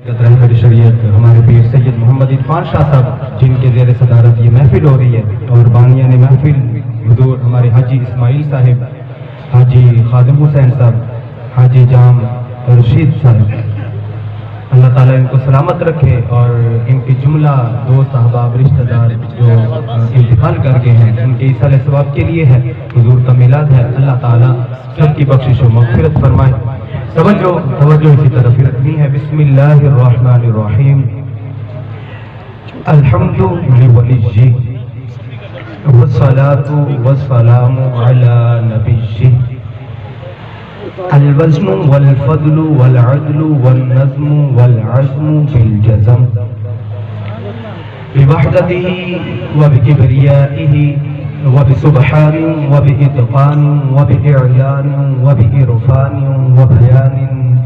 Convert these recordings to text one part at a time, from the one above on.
رہبر شریعت ہمارے پیر سید محمد عرفان شاہ صاحب جن کے زیر صدارت یہ محفل ہو رہی ہے، اور بانیان محفل حضور ہمارے حاجی اسماعیل صاحب، حاجی خادم حسین صاحب، حاجی جام رشید صاحب، اللہ تعالیٰ ان کو سلامت رکھے، اور ان کے جملہ دوست احباب رشتہ دار جو انتقال کر گئے ہیں ان کے ایصال ثواب کے لیے ہے، حضور کا میلاد ہے، اللہ تعالیٰ سب کی بخشش و مغفرت فرمائے۔ توجہ اسی طرف رکھنی ہے۔ بسم اللہ الرحمن الرحیم، الحمد للہ والصلاة والسلام علی نبیہ، الوزن والفضل والعدل والنظم والعزم بالجزم، بوحدته وبكبريائه وبسبحان وبإتقان وبإعلان وبإرفان وبيان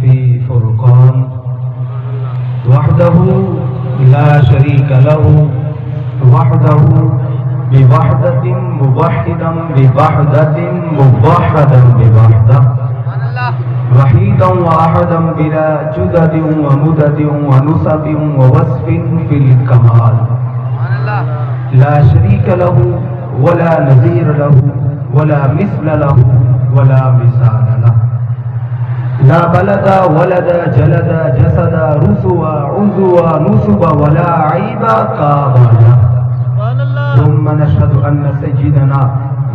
في فرقان، وحده لا شريك له، وحده بوحدة موحدا بوحدة موحدا بوحدة، وحيدا واحدا بلا جدد ومدد ونسب ووصف في الكمال، لا شريك له ولا نظير له ولا مثل له ولا مثال له، لا بلد ولد جلد جسد رسوا عزوا نسب ولا عيب كاب له، ثم نشهد أن سيدنا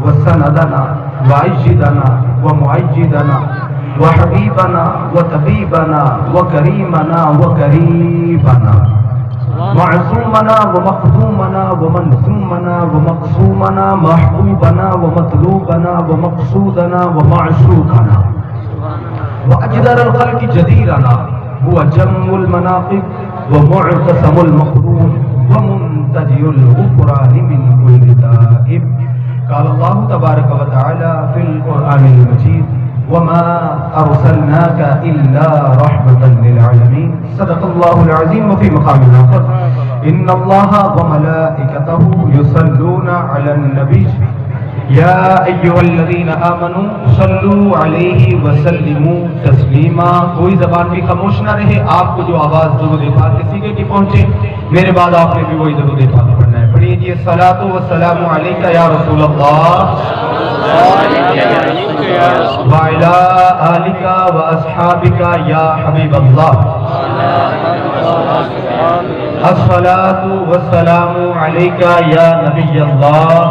وسندنا وعجدنا ومعجدنا وحبيبنا وطبيبنا وكريمنا وقريبنا معصومنا ومقدومنا ومنصومنا ومقصومنا محبوبنا ومطلوبنا ومقصودنا ومعشوقنا وأجدر الخلق جديرنا، هو جم المناقب ومعتصم المقرون ومنتجي الغفران من كل تائب، قال الله تبارك وتعالى في القرآن المجيد وما أرسلناك إلا رحمة للعالمين، صدق الله العظيم۔ وفي مقام آخر إن الله وملائكته يصلون على النبي يا أيها الذين آمنوا صلوا عليه وسلموا تسلیما۔ کوئی زبان بھی خاموش نہ رہے، آپ کو جو آواز درود پاک کسی کے پہنچے، میرے بعد آپ نے بھی وہی درود پاک پڑھنا ہے۔ پڑھیے جی، الصلاۃ والسلام علیک یا رسول اللہ وعلی آلک واصحابک یا حبیب اللہ، الصلاۃ والسلام علیک یا نبی اللہ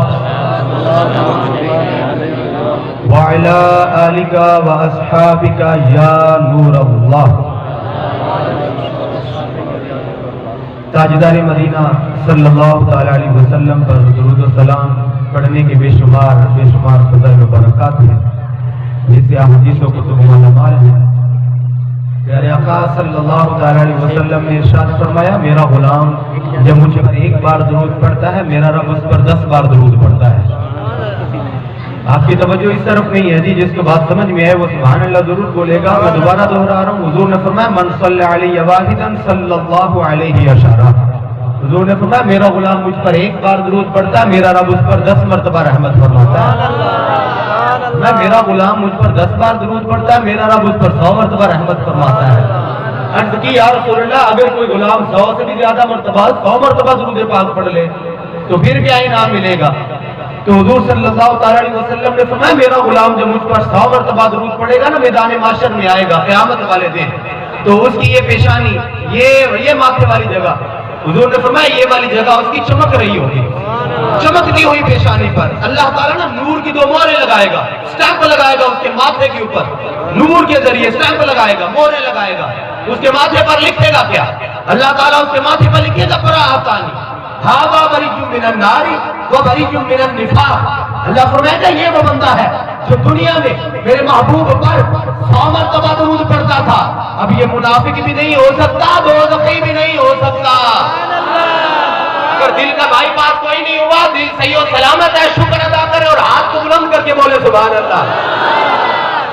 وعلی آلک واصحابک یا نور اللہ۔ تاجدار مدینہ صلی اللہ تعالی علیہ وسلم پر درود و سلام پڑھنے کے بے شمار فضائل و برکات ہیں، جس سے احادیث و کتب معلومات ہیں۔ پیارے آقا صلی اللہ تعالی علیہ وسلم نے ارشاد فرمایا، میرا غلام جب مجھ پر ایک بار درود پڑھتا ہے، میرا رب اس پر 10 بار درود پڑھتا ہے۔ آپ کی توجہ اس طرف نہیں ہے جی، جس کو بات سمجھ میں ہے وہ سبحان اللہ ضرور بولے گا۔ میں دوبارہ دہرا رہا ہوں، حضور نے فرمایا من صلی علیہ واحدا صلی اللہ علیہ عشرہ، حضور نے فرمایا میرا غلام مجھ پر ایک بار درود پڑھتا ہے، میرا رب اس پر 10 مرتبہ رحمت فرماتا ہے۔ میرا غلام مجھ پر 10 بار درود پڑھتا ہے، میرا رب اس پر 100 مرتبہ رحمت فرماتا ہے۔ عرض کی یا رسول اللہ، اگر کوئی غلام 100 سے بھی زیادہ مرتبہ 100 مرتبہ درود پاک پڑھ لے تو پھر کیا انعام ملے گا؟ تو حضور صلی اللہ تعالی علیہ وسلم نے فرمایا میرا غلام جب مجھ پر 100 مرتبہ درود پڑھے گا نا، میدان محشر میں آئے گا قیامت والے دن، تو اس کی یہ پیشانی، یہ ماتھے والی جگہ، حضور نے فرمایا یہ والی جگہ اس کی چمک رہی ہوگی، چمکتی ہوئی پیشانی پر اللہ تعالیٰ نا نور کی 2 مہریں لگائے گا، سٹیمپ لگائے گا اس کے ماتھے کے اوپر، نور کے ذریعے سٹیمپ لگائے گا، مہریں لگائے گا، اس کے ماتھے پر لکھے گا کیا؟ اللہ تعالیٰ اس کے ماتھے پر لکھے گا براءتان ھذا بریء من النار وبریء من النفاق۔ اللہ فرمائے گا یہ وہ بندہ ہے جو دنیا میں میرے محبوب پر 100 مرتبہ درود پڑھتا تھا، اب یہ منافق بھی نہیں ہو سکتا، دوزخی بھی نہیں ہو سکتا۔ اگر دل کا بائی پاس کوئی نہیں ہوا، دل صحیح و سلامت ہے، شکر ادا کرے اور ہاتھ کو بلند کر کے بولے سبحان اللہ۔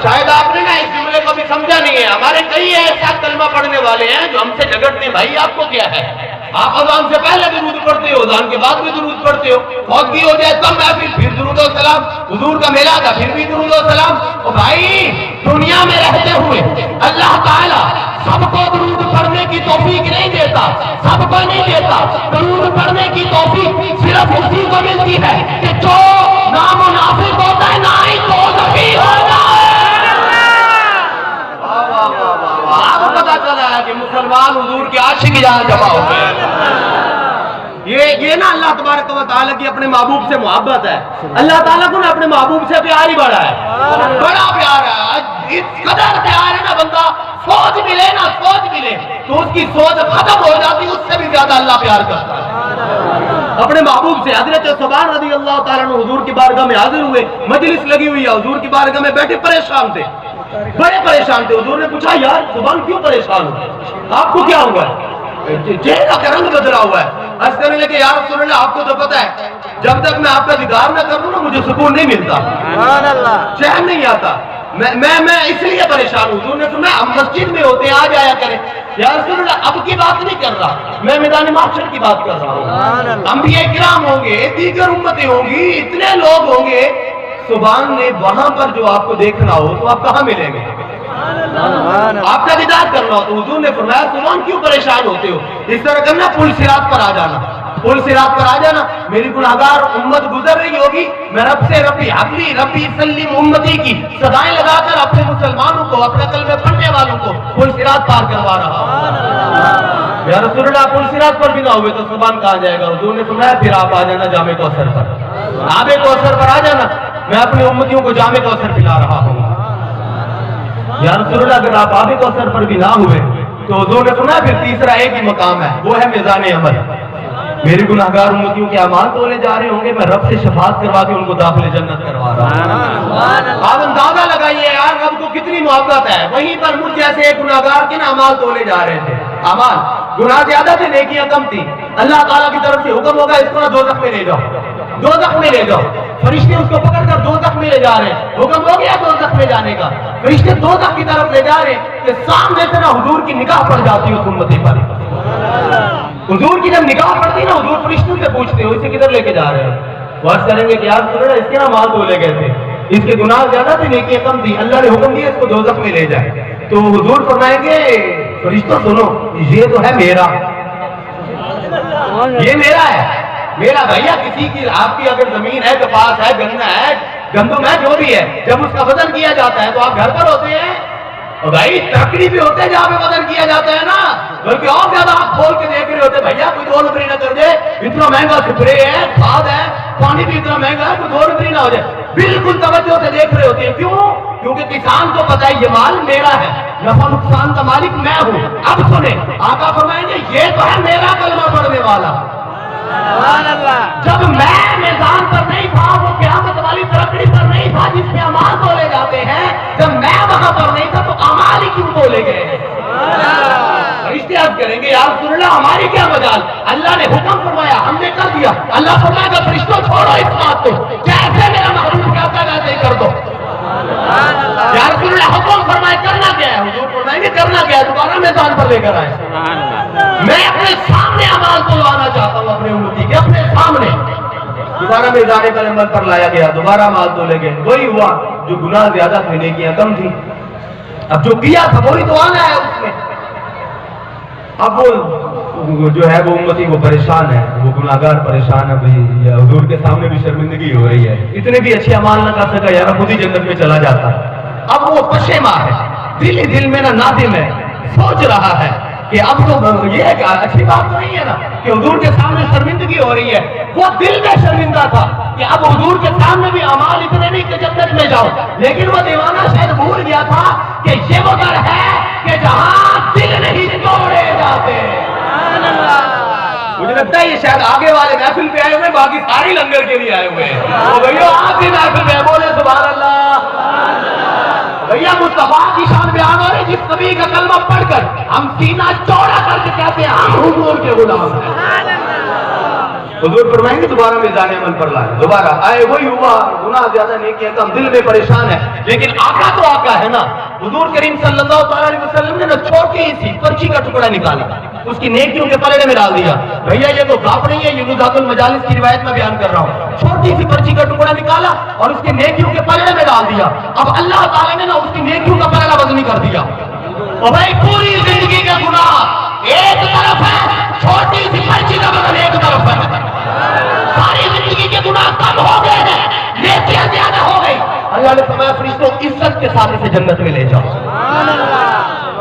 شاید آپ نے نا اس جملے کو بھی سمجھا نہیں ہے، ہمارے کئی ایسا کلمہ پڑھنے والے ہیں جو ہم سے جھگڑتے ہیں، بھائی آپ کو کیا ہے؟ آپ اذان سے پہلے درود پڑھتے ہو، اذان کے بعد بھی درود پڑھتے ہو، فوتگی ہو جائے تب محفل پھر درود و سلام، حضور کا میلاد ہے پھر بھی درود و سلام۔ اور بھائی دنیا میں رہتے ہوئے اللہ تعالیٰ سب کو درود پڑھنے کی توفیق نہیں دیتا، سب کو نہیں دیتا۔ درود پڑھنے کی توفیق صرف اسی کو ملتی ہے کہ جو نامنافق ہوتا ہے نہ ہی توحیدی ہوتا ہے۔ آپ کو پتا چلا ہے کہ مسلمان حضور کے عاشق یہاں جمع ہو گئے۔ یہ نا اللہ تبارک و تعالیٰ کی اپنے محبوب سے محبت ہے، اللہ تعالیٰ کو نا اپنے محبوب سے پیار ہی بڑا ہے، بڑا پیار ہے، اس قدر پیار ہے نا بندہ سوچ ملے نا سوچ ملے تو اس کی سوچ ختم ہو جاتی، اس سے بھی زیادہ اللہ پیار کرتا ہے اپنے محبوب سے۔ حضرت ثوبان رضی اللہ تعالیٰ عنہ حضور کی بارگاہ میں حاضر ہوئے، مجلس لگی ہوئی ہے، حضور کی بارگاہ میں بیٹھے پریشان تھے، بڑے پریشان تھے۔ حضور نے پوچھا یار ثوبان کیوں پریشان ہو، آپ کو کیا ہوا ہے؟ چہرہ کا رنگ بدلا ہوا ہے۔ عرض کرنے لگے یا رسول اللہ آپ کو تو پتا ہے جب تک میں آپ کا دیدار نہ کروں نا مجھے سکون نہیں ملتا، چین نہیں آتا، میں اس لیے پریشان ہوں۔ حضور نے فرمایا ہم مسجد میں ہوتے ہیں آ جایا کریں۔ یا رسول اللہ اب کی بات نہیں کر رہا، میں میدان محشر کی بات کر رہا ہوں، انبیاء کرام ہوں گے، دیگر امتیں ہوں گی، اتنے لوگ ہوں گے، سبحان نے وہاں پر جو آپ کو دیکھنا ہو تو آپ کہاں ملیں گے، آپ کا دیدار کرنا ہو۔ تو حضور نے فرمایا سبحان کیوں پریشان ہوتے ہو، اس طرح کرنا پل صراط پر آ جانا، پل صراط پر آ جانا، میری گناہگار امت گزر رہی ہوگی، میں رب سے ربی حبلی ربی سلم امتی کی صدائیں لگا کر اپنے مسلمانوں کو اپنے کلمے پڑھنے والوں کو پل صراط پار کروا رہا ہوں۔ یا رسول اللہ پل صراط پر بھی نہ ہوئے تو سبحان کہاں جائے گا؟ حضور نے فرمایا پھر آپ آ جانا جامع کوثر پر، آب کوثر پر آ جانا، میں اپنی امتیوں کو جامع کوثر پلا رہا ہوں۔ یا رسول اللہ اگر آپ آب کوثر پر بھی نہ ہوئے تو حضور نے فرمایا پھر تیسرا ایک ہی مقام ہے، وہ ہے میزان عمل، میری گناہگار امتیوں کے اعمال تولے جا رہے ہوں گے، میں رب سے شفاعت کروا کے ان کو داخل جنت کروا رہا ہوں۔ آپ اندازہ لگائیے یار رب کو کتنی محبت ہے، وہیں پر مجھ جیسے ایک گناہگار کے نا اعمال تولے جا رہے تھے، اعمال گناہ زیادہ تھے نیکیاں کم تھی، اللہ تعالیٰ کی طرف سے حکم ہوگا اس کو دوزخ میں لے جاؤ، دوزخ میں لے جاؤ، فرشتے اس کو پکڑ کر دوزخ میں لے جا رہے ہیں، حکم ہو گیا دوزخ میں جانے کا، فرشتے دوزخ کی طرف لے جا رہے ہیں کہ سامنے سے نا حضور کی نگاہ پڑ جاتی ہے اس امتی پر، حضور کی جب نگاہ پڑتی نا حضور فرشتوں سے پوچھتے ہو اسے کدھر لے کے جا رہے ہیں؟ وہ عرض کریں گے کہ یار سنو اس کے نا مال تو لے گئے تھے، اس کے گناہ زیادہ تھے نیکیاں کم تھی، اللہ نے حکم دیا اس کو دوزخ میں لے جائے۔ تو حضور فرمائیں گے فرشتوں سنو یہ تو ہے میرا، یہ میرا ہے، میرا بھیا کسی کی آپ کی اگر زمین ہے کپاس ہے گنا ہے گندم ہے جو بھی ہے، جب اس کا وزن کیا جاتا ہے تو آپ گھر پر ہوتے ہیں اور بھائی تکڑی بھی ہوتے ہیں جہاں پہ وزن کیا جاتا ہے نا، بلکہ اور زیادہ آپ کھول کے دیکھ رہے ہوتے بھیا کوئی 2 روپے نہ کر دے، اتنا مہنگا سپرے ہے کھاد ہے پانی بھی اتنا مہنگا ہے، کوئی 2 روپے نہ ہو جائے، بالکل توجہ سے دیکھ رہے ہوتے ہیں۔ کیوں؟ کیونکہ کسان کو پتا ہے یہ مال میرا ہے، نفع نقصان کا مالک میں ہوں۔ اب سنیں آقا فرمائیں گے یہ تو ہے میرا کلمہ پڑھنے والا، جب میں میدان پر نہیں تھا وہ قیامت والی ترکڑی پر نہیں تھا جس میں اعمال تولے جاتے ہیں، جب میں وہاں پر نہیں تھا تو اعمال ہی کیوں تولے گئے؟ فرشتے عرض کریں گے یا رسول اللہ ہماری کیا مجال، اللہ نے حکم فرمایا ہم نے کر دیا، اللہ فرمائے گا فرشتوں چھوڑو اس بات کو، جیسے میرا محبوب کہتا ہے ویسے ہی کر دو۔ یا رسول اللہ حکم فرمائے کرنا کیا ہے؟ حضور فرمائیں گے کرنا کیا ہے؟ دوبارہ میدان پر لے کر آئے، میں اپنے سامنے اعمال تلوانا چاہتا ہوں اپنے امتی کے اپنے سامنے۔ دوبارہ میدان پر عمل پر لایا گیا، دوبارہ اعمال تولے گئے، وہی ہوا جو گناہ زیادہ تھے نیکیاں کم تھی، اب جو کیا تھا وہی تو آنا ہے اس میں۔ اب وہ جو ہے وہ امتی وہ پریشان ہے، وہ گناہگار پریشان ہے، بھائی حضور کے سامنے بھی شرمندگی ہو رہی ہے، اتنے بھی اچھے اعمال نہ کر سکا یار خود ہی جنت میں چلا جاتا۔ اب وہ پشیماں ہے، دل ہی دل میں نہ نادم ہے، سوچ رہا ہے کہ اب تو یہ ہے کہ اچھی بات تو نہیں ہے نا کہ حضور کے سامنے شرمندگی ہو رہی ہے، وہ دل میں شرمندہ تھا کہ اب حضور کے سامنے بھی اعمال اتنے نہیں کہ جنت میں جاؤ، لیکن وہ دیوانہ شاید بھول گیا تھا کہ یہ وہ در ہے کہ جہاں دل نہیں توڑے جاتے۔ مجھے لگتا ہے یہ شاید آگے والے محفل پہ آئے ہوئے ہیں، باقی ساری لنگر کے لیے آئے ہوئے ہیں، تو بھئیو آپ بھی محفل پہ بولے سبحان اللہ۔ بھیا مصطفیٰ کی شان بیان ہو رہی، جس نبی کا کلمہ پڑھ کر ہم سینہ چوڑا کر کے کہتے ہیں ہم حضور کے غلام ہیں۔ حضور فرمائیں گے دوبارہ میدان عمل پر لائے، دوبارہ آئے وہی ہوا، گناہ زیادہ نیکیاں کم، دل میں پریشان ہے، لیکن آقا تو آقا ہے نا۔ حضور کریم صلی اللہ علیہ وسلم نے نا چھوٹی سی پرچی کا ٹکڑا نکالا، اس کی نیکیوں کے پلڑے میں ڈال دیا. بھیا یہ تو گاپ نہیں ہے, یہ نزہۃ المجالس کی روایت میں بیان کر رہا ہوں. چھوٹی سی پرچی کا ٹکڑا نکالا اور اس کی نیکیوں کے پلڑے میں ڈال دیا. اب اللہ تعالیٰ نے نا اس کی نیکیوں کا پلڑا وزنی کر دیا. اور بھائی پوری زندگی کا گناہ ایک طرف ہے, چھوٹی سی پرچی کا وزن ایک طرف ہے. ساری زندگی کے گناہ کم ہو گئے ہیں, نیکیاں زیادہ ہو گئی. اللہ نے فرمایا فرشتوں عزت کے ساتھ اسے جنت میں لے جاؤ.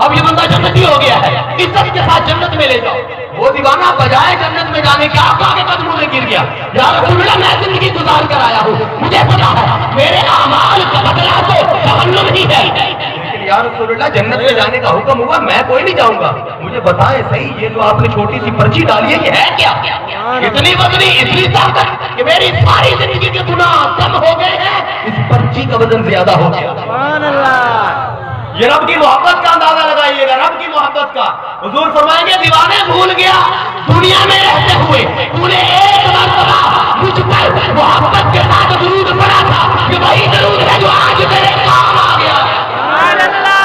اب یہ بندہ جنتی ہو گیا ہے, عزت کے ساتھ جنت میں لے جاؤ. وہ دیوانہ بجائے جنت میں جانے کے آقا کے قدموں میں گر گیا. یا رسول اللہ میں زندگی گزار کر آیا ہوں, مجھے پتا ہے میرے اعمال کا بدلہ تو جہنم ہی ہے. لیکن یا رسول اللہ جنت میں جانے کا حکم ہوا, میں کوئی نہیں جاؤں گا. مجھے بتائیں صحیح, یہ جو آپ نے چھوٹی سی پرچی ڈالی ہے یہ ہے کیا؟ اتنی وزنی, اتنی طاقت کہ میری ساری زندگی کے گناہ کم ہو گئے ہیں, اس پرچی کا وزن زیادہ ہو گیا. سبحان اللہ. یہ رب کی محبت کا اندازہ لگائیے گا, رب کی محبت کا. حضور فرمائیں گے دیوانے بھول گیا دنیا میں رہتے ہوئے تو نے ایک مرتبہ مجھ پر محبت کے ساتھ درود پڑھا تھا, یہ وہی درود ہے جو آج میرے کام آ گیا. سبحان اللہ.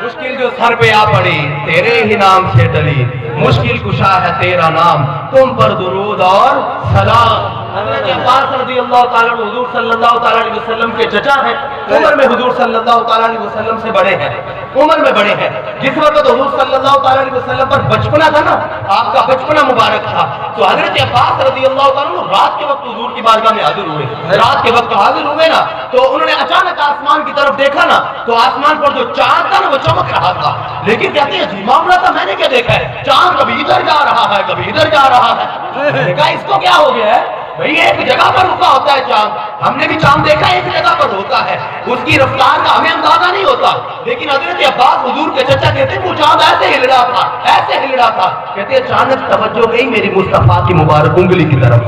مشکل جو سر پہ آ پڑی تیرے ہی نام سے ٹلی, مشکل کشا ہے تیرا نام, تم پر درود اور سلام. حضرت عباس رضی اللہ تعالیٰ عنہ حضور صلی اللہ تعالیٰ علیہ وسلم کے چچا ہیں, عمر میں حضور صلی اللہ تعالیٰ علیہ وسلم سے بڑے ہیں, عمر میں بڑے ہیں. جس وقت حضور صلی اللہ تعالیٰ علیہ وسلم پر بچپنا تھا نا, آپ کا بچپنا مبارک تھا, تو حضرت عباس رضی اللہ تعالیٰ عنہ رات کے وقت حضور کی بارگاہ میں حاضر ہوئے. رات کے وقت حاضر ہوئے نا, تو انہوں نے اچانک آسمان کی طرف دیکھا نا, تو آسمان پر جو چاند تھا نا وہ چمک رہا تھا. لیکن کہتے ہیں عجیب معاملہ تھا, میں نے کیا دیکھا ہے, چاند کبھی ادھر جا رہا ہے کبھی ادھر جا رہا ہے. میں نے کہا اس کو کیا ہو گیا ہے بھئی, ایک جگہ پر رکا ہوتا ہے چاند, ہم نے بھی چاند دیکھا ایک جگہ پر ہوتا ہے, اس کی رفتار کا ہمیں اندازہ نہیں ہوتا. لیکن حضرت عباس حضور کے چچا کہتے ہیں وہ چاند ایسے ہل رہا تھا, ایسے ہل رہا تھا. کہتے ہیں اچانک توجہ گئی میری مصطفیٰ کی مبارک انگلی کی طرف.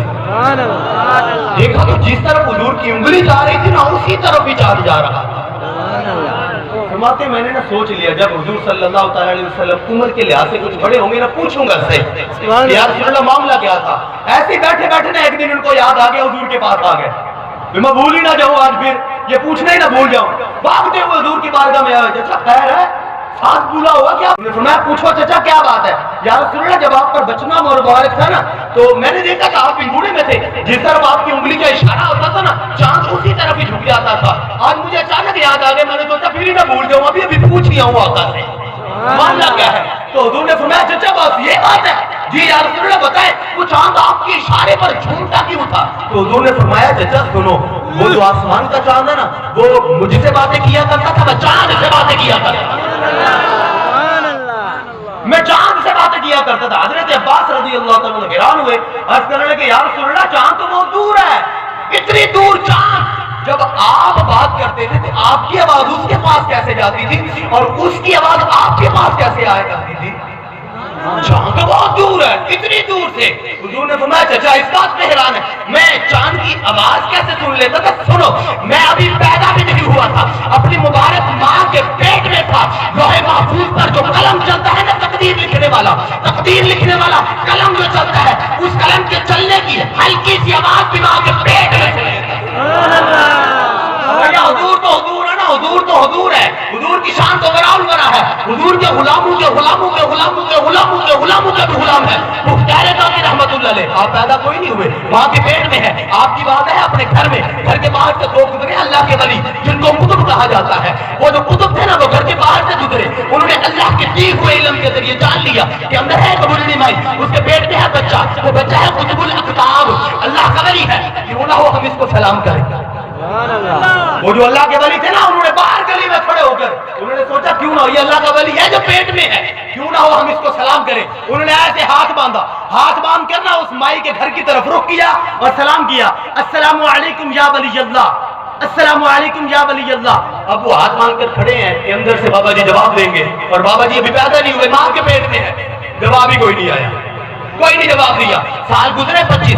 دیکھا تو جس طرف حضور کی انگلی جا رہی تھی نا اسی طرف ہی چاند جا رہا تھا. فرماتے میں نے نا سوچ لیا جب حضور صلی اللہ تعالیٰ علیہ وسلم عمر کے لحاظ سے کچھ بڑے ہوں گے نا, پوچھوں گا سے یا رسول اللہ معاملہ کیا تھا. ایسے بیٹھے بیٹھے نا ایک دن ان کو یاد آ گیا, حضور کے پاس آ گئے. میں بھول ہی نہ جاؤں آج, پھر یہ پوچھنا ہی نہ بھول جاؤں. بھاگتے ہوئے حضور کی بارگاہ میں آئے, چچا خیر ہے, سانس بھولا ہوا کیا؟ انہوں نے فرمایا پوچھو چچا کیا بات ہے. یا رسول اللہ جب آپ پر بچنا مبارک تھا نا, تو میں نے دیکھا کہ آپ انگوڑے میں تھے, جس طرف آپ کی انگلی کا اشارہ ہوتا تھا نا چاند اسی طرف ہی جھک جاتا تھا. آج مجھے اچانک یاد آ گیا, میں نے سوچا پھر ہی نہ بھول جاؤں, ابھی پوچھ لیا ہوں آقا سے معاملہ کیا ہے. تو حضور نے فرمایا چچا بس یہ بات ہے. جی یا رسول اللہ بتائیں وہ چاند آپ کے اشارے پر جھومتا کیوں تھا؟ تو حضور نے فرمایا چچا سنو, وہ جو آسمان کا چاند ہے نا وہ مجھ سے باتیں کیا کرتا تھا, میں چاند سے باتیں کیا کرتا تھا, میں چاند سے باتیں کیا کرتا تھا. حضرت عباس رضی اللہ تعالیٰ عنہ حیران ہوئے, عرض کرنے لگے یا رسول اللہ چاند تو بہت دور ہے, اتنی دور چاند, جب آپ بات کرتے تھے تو آپ کی آواز اس کے پاس کیسے جاتی تھی اور اس کی آواز آپ کے پاس کیسے آیا کرتی تھی؟ چاند تو بہت دور ہے, اتنی دور سے. حضور نے فرمایا چچا اس بات پہ حیران ہے, میں چاند کی آواز کیسے سن لیتا تھا؟ سنو, میں ابھی پیدا بھی نہیں ہوا تھا, اپنی مبارک ماں کے پیٹ میں تھا. لوح محفوظ پر جو قلم چلتا ہے نا, تقدیر لکھنے والا قلم جو چلتا ہے, اس قلم کے چلنے کی ہلکی سی آواز بھی ماں کے پیٹ میں سے. حضور تو حضور ہے نا, حضور تو حضور ہے, حضور کی شان تو برا ہے. حضور کے غلاموں کے غلاموں کے غلاموں کے غلاموں کے غلاموں کے بھی غلام ہے. مختار کافی رحمت اللہ علیہ, آپ پیدا کوئی نہیں ہوئے, ماں کے پیٹ میں ہے. آپ کی بات ہے اپنے گھر میں, گھر کے باہر سے دو گزرے اللہ کے ولی جن کو قطب کہا جاتا ہے. وہ جو قطب تھے نا وہ گھر کے باہر سے گزرے, انہوں نے اللہ کے دی ہوئے علم کے ذریعے جان لیا کہ اندر ہے قبول مائی, اس کے پیٹ میں ہے بچہ, وہ بچہ ہے قطب الاقطاب, اللہ کا ولی ہے. کیوں نہ ہو ہم اس کو سلام کریں. وہ جو اللہ کے ولی تھے نا, انہوں نے باہر گلی میں کھڑے ہو کر انہوں نے سوچا کیوں نہ ہو یہ اللہ کا ولی ہے جو پیٹ میں ہے, کیوں نہ ہو ہم اس کو سلام کریں. انہوں نے ایسے ہاتھ باندھا, ہاتھ باندھ کر نا اس مائی کے گھر کی طرف رخ کیا اور سلام کیا, السلام علیکم یا ولی اللہ, السلام علیکم یا ولی اللہ. اب وہ ہاتھ باندھ کر کھڑے ہیں کہ اندر سے بابا جی جواب دیں گے, اور بابا جی ابھی پیدا نہیں ہوئے, ماں کے پیٹ میں ہے, جواب ہی کوئی نہیں آیا, کوئی نہیں جواب دیا. سال گزرے 25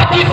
25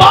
2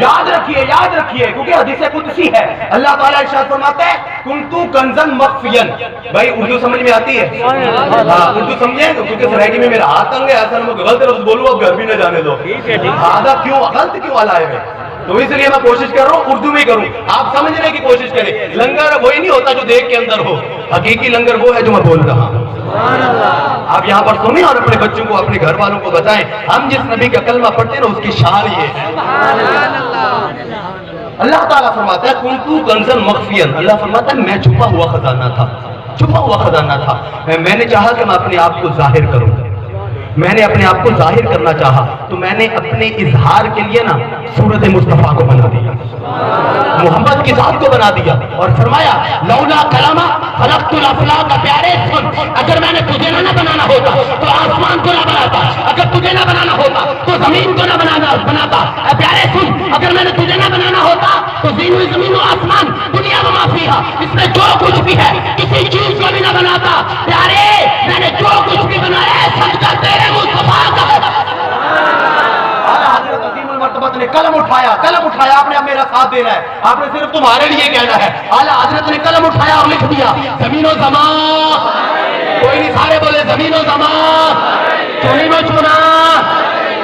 یاد رکھیے کیونکہ حدیث قدسی ہے. اللہ تعالیٰ ارشاد فرماتا ہے کنتو کنزن مخفین. بھائی اردو سمجھ میں آتی ہے؟ ہاں اردو سمجھے کیونکہ سرائکی میں میرا ہاتھ تنگ ہے, اصل میں غلط لفظ بولوں اب گھر بھی نہ جانے دو. آدھا کیوں غلط کیوں والا ہے, تو اس لیے میں کوشش کر رہا ہوں اردو میں کروں, آپ سمجھنے کی کوشش کریں. لنگر وہی نہیں ہوتا جو دیکھ کے اندر ہو, حقیقی لنگر وہ ہے جو میں بول رہا ہوں. آپ یہاں پر سنیں اور اپنے بچوں کو اپنے گھر والوں کو بتائیں ہم جس نبی کا کلمہ پڑھتے ہیں نا اس کی شان یہ ہے. اللہ تعالیٰ فرماتا ہے کنتو کنزن مخفین. اللہ فرماتا ہے میں چھپا ہوا خزانہ تھا. میں نے چاہا کہ میں اپنے آپ کو ظاہر کروں, میں نے اپنے آپ کو ظاہر کرنا چاہا تو میں نے اپنے اظہار کے لیے نا صورت مصطفیٰ کو بنا دیا, محمد کی ذات کو بنا دیا, اور فرمایا لولا کلامہ خلقت الافلاق. پیارے سن, اگر میں نے تجھے نہ بنانا ہوتا تو آسمان کو نہ بناتا, اگر تجھے نہ بنانا ہوتا تو زمین کو نہ بناتا. پیارے سن, اگر میں نے تجھے نہ بنانا ہوتا تو زمین و آسمان دنیا و ما فیہا اس میں جو کچھ بھی ہے کسی چیز کو بھی نہ بناتا. پیارے میں نے جو کچھ بھی بنایا ہے سجدہ تیرے مصطفیٰ کا ہے. حضرت عظیم المرتبت نے قلم اٹھایا, آپ نے اب میرا ساتھ دینا ہے, آپ نے صرف تمہارے لیے کہنا ہے. اعلیٰ حضرت نے قلم اٹھایا اور لکھ دیا زمین و زمان. کوئی نہیں, سارے بولے زمین و زمان, چنی میں چنا,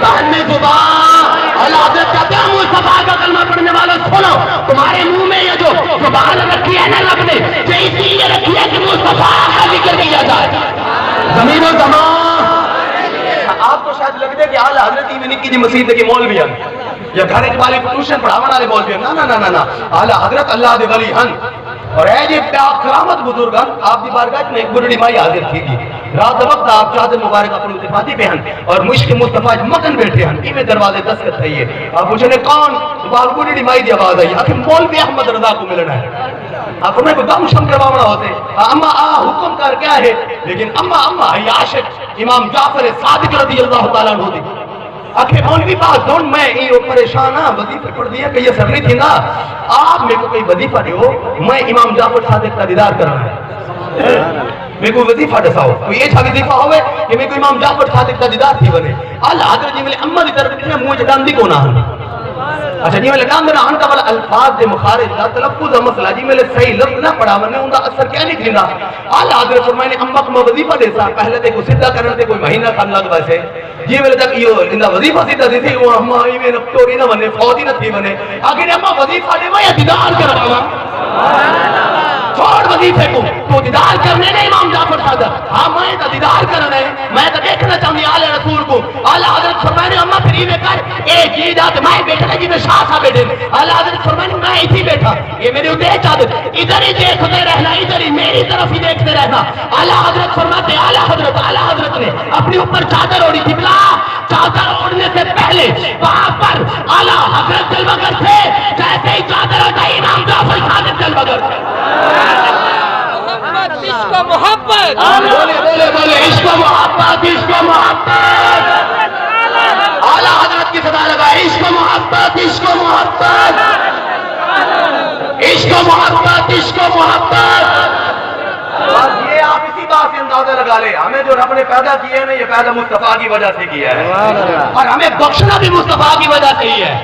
دہن میں زبان. اعلیٰ حضرت کہتے ہیں مصطفیٰ کا کلمہ پڑھنے والا سنو, تمہارے منہ میں یہ جو زبان رکھی ہے نا رب نے, یہ اسی لیے رکھی ہے کہ مصطفیٰ کا ذکر کیا جائے. زمین و زمان. آپ کو شاید لگتے کہ اعلیٰ حضرت ہی میں نکی جی مسیح کے مولوی ہیں یا گھر والے کو ٹیوشن پڑھانے والے مولوی ہیں. نہ, اعلیٰ حضرت اللہ دے ولی ہن اور اے جی کرامت بزرگان. آپ دی بارگاہ میں ایک بڑی مائی حاضر تھی گی رات وقت, آپ چادر مبارک اپنی اتفاقی پہ ہیں اور مشک مصطفیٰ مکن بیٹھے ہیں. کی میں دروازے دستخط ہے, یہ آپ پوچھنے کون, بال بڑی مائی دی آواز آئی آخر مولوی احمد رضا کو ملنا ہے. آپ نے کوئی غم شم کروانا ہوتے اما حکم کر کیا ہے, لیکن اما عاشق امام جعفر صادق رضی اللہ تعالیٰ عنہ دی آخر مولوی بات دون میں یہ پریشان ہاں وظیفے پڑھ دیا کہ یہ سرنی تھی نا, آپ میرے کو کوئی وظیفہ نہیں ہو, میں امام جعفر صادق کا دیدار کرنا ہے. میں کوئی وظیفہ دساؤ, کوئی ایسا وظیفہ ہوئے کہ میں کوئی امام جعفر صادق کا دیدار تھی بنے. اعلیٰ حضرت جی میں اما دی طرف نے منہ جگان دی کو نہ ہوں. اچھا جی میں لگام دینا ہن کا والا الفاظ دے مخارج دا تلفظ دا مسئلہ جی میں صحیح لفظ نہ پڑھا میں نے ان دا اثر کیا نہیں تھیندا. اعلیٰ حضرت فرمائے نے اما کو وظیفہ دے سا پہلے تے کو سیدھا کرنے تے کوئی مہینہ کھان لگ ویسے جی میں تک یہ ان دا وظیفہ سیدھا دی تھی وہ اما ای میں نکتوری نہ بنے فوجی نہ تھی بنے اگر اما وظیفہ دے میں دیدار کرواواں. چھوڑ وظیفے کو تو دیدار کرنے نے امام جعفر صادق. ہاں میں تو دیدار کرنا ہے, میں تو دیکھنا چاہوں اعلی رسول کو. اعلیٰ حضرت فرمائے اما پھر یہ کر اے جی داد میں بیٹھا جی میں شاہ صاحب بیٹھے. اعلیٰ حضرت فرمائے میں اسی بیٹھا, یہ میرے ادھر چادر ادھر ہی دیکھتے رہنا, ادھر ہی میری طرف ہی دیکھتے رہنا. اعلیٰ حضرت فرماتے اعلیٰ حضرت نے اپنے اوپر چادر اوڑھی تھی. بلا چادر اوڑھنے سے پہلے وہاں پر اعلیٰ حضرت جلوہ گر تھے, جیسے ہی چادر ہٹائی امام جعفر صادق جلوہ گر تھے. عشق و محبت, بولے عشق و محبت, عشق و محبت. اعلیٰ حضرت کی صدا لگا عشق و محبت, عشق و محبت, عشق و محبت, عشق و محبت. بس یہ آپ اسی بات سے اندازہ لگا لیں, ہمیں جو رب نے پیدا کیا ہے نا یہ پیدا مصطفیٰ کی وجہ سے کیا ہے, اور ہمیں بخشنا بھی مصطفیٰ کی وجہ سے ہی ہے.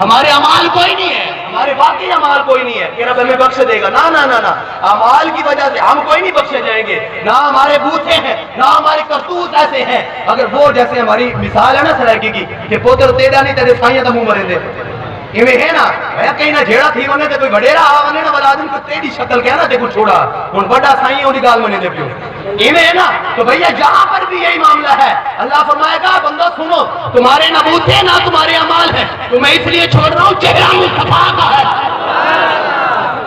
ہمارے اعمال کوئی نہیں ہے, ہمارے واقعی اعمال کوئی نہیں ہے کہ رب ہمیں بخش دے گا. نہ, اعمال کی وجہ سے ہم کوئی نہیں بخشے جائیں گے. نہ ہمارے بوتھے ہیں, نہ ہمارے کرتوت ایسے ہیں. اگر وہ جیسے ہماری مثال ہے نا سرائکی کی کہ پوتر تیرا نہیں تیرے سائیں تو منہ مرے دے ایویں ہے نا, کہیں نہ جھیڑا تھی ونے تے کوئی وڈیرا آ ونے نا ولادن کو تیری شکل کہنا تے کو چھوڑا ہن بڑا سائیں اونی گال منے دے پیو ایویں ہے نا. تو بھیا جہاں پر بھی یہی معاملہ ہے اللہ فرمائے گا بندہ سنو تمہارے نہ بوت ہے نہ تمہارے اعمال ہیں, تو میں اس لیے چھوڑ رہا ہوں چہرہ مصطفیٰ کا ہے.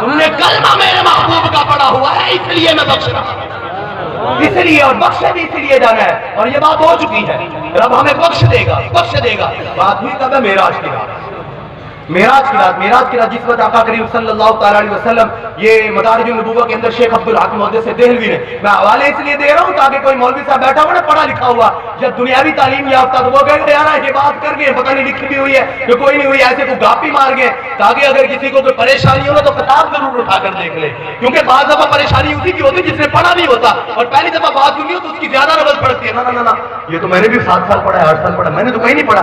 تم نے کلمہ میرے محبوب کا پڑھا ہوا ہے اس لیے میں بخش رہا ہوں, اس لیے, اور بخشے بھی اس لیے جانا ہے. اور یہ بات ہو چکی ہے, رب ہمیں بخش دے گا, بخش دے گا. بات ہوئی کب ہے؟ معراج کی رات. معراج کی رات جس وقت آقا کریم صلی اللہ تعالی علیہ وسلم یہ مدارج النبوہ کے اندر شیخ عبدالحق محدث دہلوی نے, میں حوالے اس لیے دے رہا ہوں تاکہ کوئی مولوی صاحب بیٹھا ہوا نا پڑھا لکھا ہوا جب دنیاوی تعلیم یافتہ تو وہ کہتے یار یہ بات کر گئے پتہ نہیں لکھی بھی ہوئی ہے کہ کوئی نہیں ہوئی, ایسے کو گاپی مار گئے تاکہ اگر کسی کو کوئی پریشانی ہو تو کتاب ضرور اٹھا کر دیکھ لے, کیونکہ بعض دفعہ پریشانی اسی کی ہوتی جس نے پڑھا نہیں ہوتا اور پہلی دفعہ بات سنی ہو تو اس کی زیادہ رغبت پڑتی ہے. نہ یہ تو میں نے بھی 7 سال پڑھا ہے 8 سال پڑھا, میں نے تو کہیں نہیں پڑھا.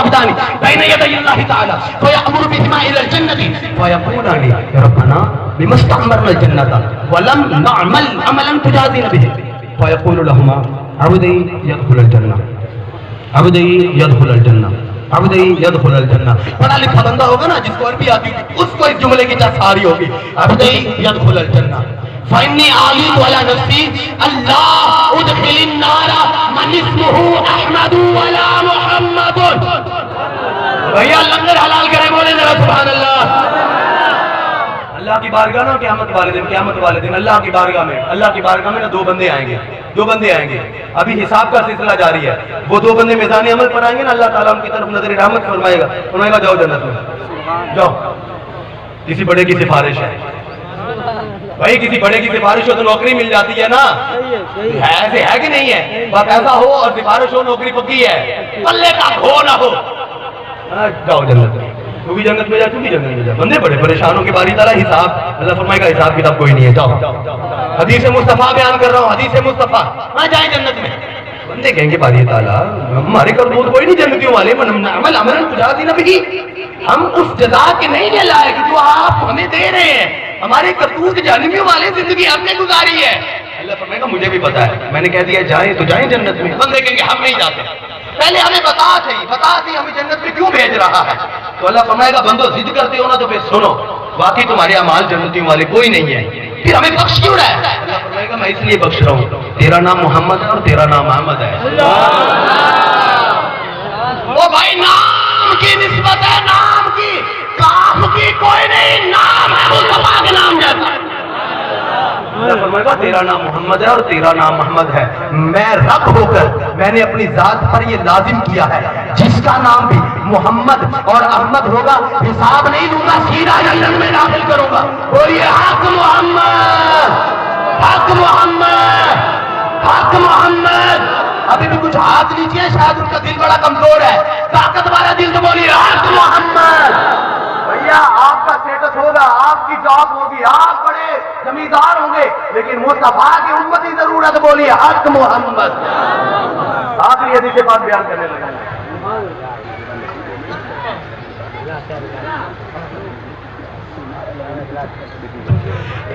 عبدان بین یدی اللہ تعالی فیأمر بہما الی الجنۃ فیقولان ربنا بما استعمرنا الجنۃ ولم نعمل عملا تجازینا به فیقول لهما عبدی يدخل الجنہ عبدی يدخل الجنہ عبدی يدخل الجنہ. پڑھا لکھا بندہ ہوگا نا جس کو عربی آتی اس کو اس جملے کی چاہ ساری ہوگی عبدی يدخل الجنہ فإني آليت على نفسي ألا أدخل النار من اسمه أحمد ولا محمد. بھیا لنگر حلال کرے بولے ذرا سبحان اللہ. اللہ کی بارگاہ نا قیامت والے دن اللہ کی بارگاہ میں نا دو بندے آئیں گے. ابھی حساب کا سلسلہ جاری ہے. وہ دو بندے میدان عمل پر آئیں گے نا اللہ تعالیٰ ان کی طرف نظر رحمت فرمائے گا جاؤ جنت میں جاؤ. کسی بڑے کی سفارش ہے بھائی, کسی بڑے کی سفارش ہو تو نوکری مل جاتی ہے نا. ایسے ہے کہ نہیں ہے؟ بات ایسا ہو اور سفارش ہو نوکری پکی ہے پلے کا ہو نہ ہو جاؤ جنت میں. تو بھی جنت میں جا بندے بڑے پریشان ہو کے باری تعالیٰ حساب اللہ فرمائے گا حساب کتاب کوئی نہیں ہے جاؤ. حدیث مصطفیٰ بیان کر رہا ہوں حدیث مصطفیٰ جائیں جنت میں. بندے کہیں گے باری تعالیٰ ہمارے کرتوت کوئی نہیں جنتیوں والے ہم اس جزا کے نہیں لے لائے کہ جو آپ ہمیں دے رہے ہیں. ہمارے کرتوت جہنمیوں والے زندگی ہم نے گزاری ہے. اللہ فرمائے گا مجھے بھی پتا ہے میں نے کہہ دیا جائیں تو جائیں جنت میں. بندے کہیں گے ہم نہیں جاتے پہلے ہمیں بتا تھی ہمیں جنت میں کیوں بھیج رہا ہے. تو اللہ فرمائے گا بندو ضد کرتے ہو نا تو پھر سنو واقعی تمہارے اعمال جنتیوں والے کوئی نہیں ہے پھر ہمیں بخش کیوں رہا ہے. اللہ فرمائے گا میں اس لیے بخش رہا ہوں تیرا نام محمد ہے اور تیرا نام احمد ہے. وہ بھائی نام کی نسبت ہے نام کی کام کی کوئی نہیں نام ہے مصطفیٰ کے نام جیسا. اللہ فرمائے گا تیرا نام محمد ہے اور تیرا نام محمد ہے. میں رب ہو کر میں نے اپنی ذات پر یہ لازم کیا ہے جس کا نام بھی محمد اور احمد ہوگا حساب نہیں دوں گا سیدھا جنت میں داخل کروں گا. اور یہ حق محمد حق محمد حق محمد. ابھی بھی کچھ ہاتھ لیجیے شاید ان کا دل بڑا کمزور ہے طاقت والا دل تو بولیے حق محمد. بھیا آپ کا سٹیٹس ہوگا آپ کی جاب ہوگی آپ بڑے زمیندار ہوں گے لیکن مصطفیٰ کی امتی ضرورت بولیے حق محمد. آخری حدیث پاک بیان کرنے لگا.